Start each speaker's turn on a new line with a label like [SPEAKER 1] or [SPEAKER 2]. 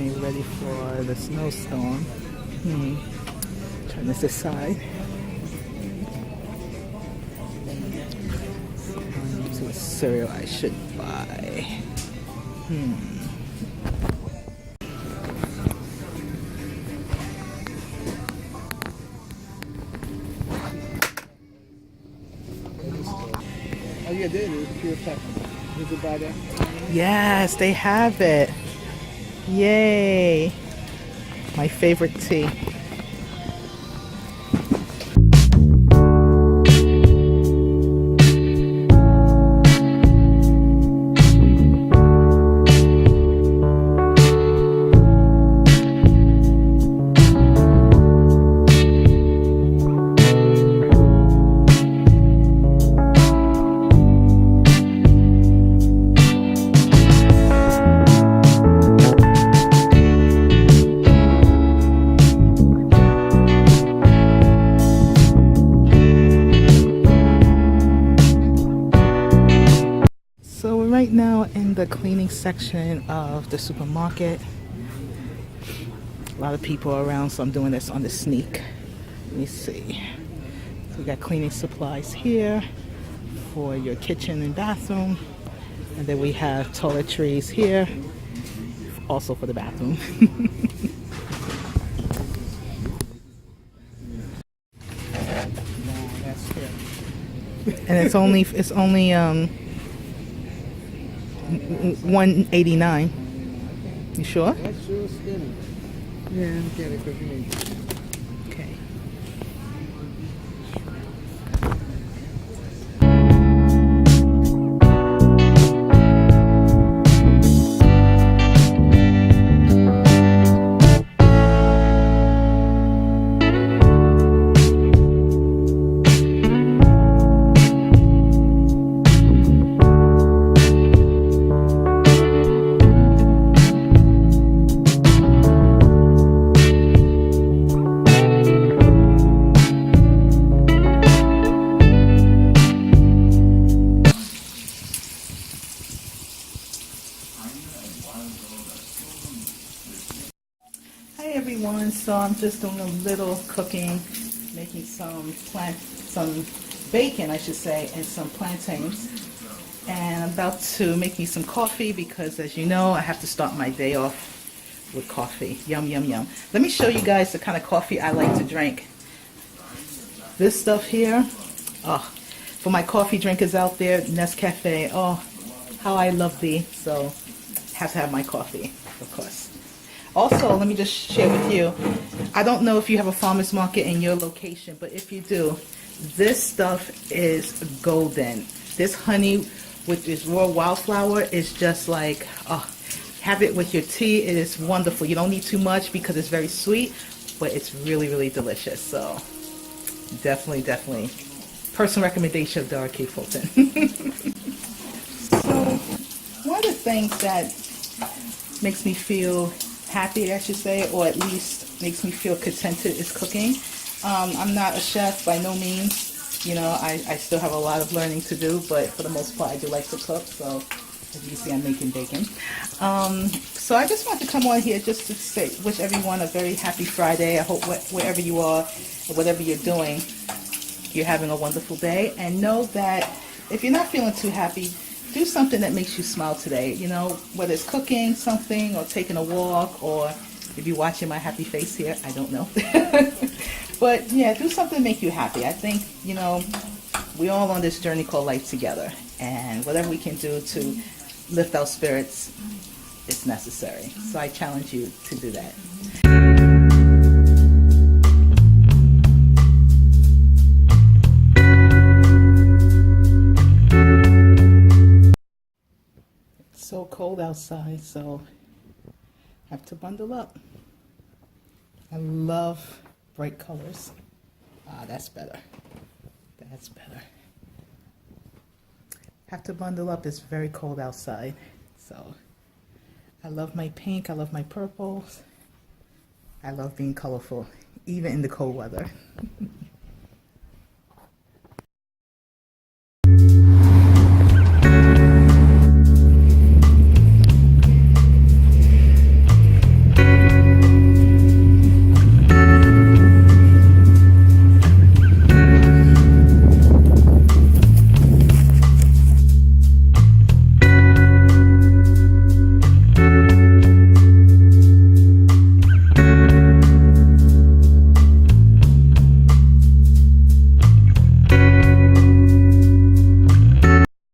[SPEAKER 1] getting ready for the snowstorm. Turn this aside. To a cereal I should buy.
[SPEAKER 2] Oh yeah, there it is. Pure pepper. Did you buy that?
[SPEAKER 1] Yes, they have it. Yay. My favorite tea. So we're right now in the cleaning section of the supermarket. A lot of people are around, so I'm doing this on the sneak. Let me see. So we got cleaning supplies here for your kitchen and bathroom. And then we have toiletries here, also for the bathroom.
[SPEAKER 2] No, that's fair.
[SPEAKER 1] And it's only $189. You sure?
[SPEAKER 2] That's sure skinny. Yeah, get it because you need it.
[SPEAKER 1] Okay. Hi everyone, so I'm just doing a little cooking, making some bacon I should say, and some plantains. And I'm about to make me some coffee because as you know, I have to start my day off with coffee. Yum, yum, yum. Let me show you guys the kind of coffee I like to drink. This stuff here, for my coffee drinkers out there, Nescafe, how I love thee. So, have to have my coffee, of course. Also, let me just share with you, I don't know if you have a farmer's market in your location, but if you do, this stuff is golden. This honey with this raw wildflower is just like, have it with your tea. It is wonderful. You don't need too much because it's very sweet, but it's really, really delicious. So, definitely, definitely. Personal recommendation of Dara K. Fulton. So, one of the things that makes me feel happy, I should say, or at least makes me feel contented is cooking. I'm not a chef by no means. You know, I still have a lot of learning to do, but for the most part, I do like to cook. So, as you see, I'm making bacon. So I just want to come on here just to say, wish everyone a very happy Friday. I hope wherever you are, or whatever you're doing, you're having a wonderful day. And know that if you're not feeling too happy, do something that makes you smile today. You know, whether it's cooking something or taking a walk, or if you're watching my happy face here, I don't know. But yeah, do something to make you happy. I think, you know, we're all on this journey called life together. And whatever we can do to lift our spirits is necessary. So I challenge you to do that. It's so cold outside, so I have to bundle up. I love bright colors. That's better. That's better. Have to bundle up. It's very cold outside. So I love my pink. I love my purples. I love being colorful, even in the cold weather.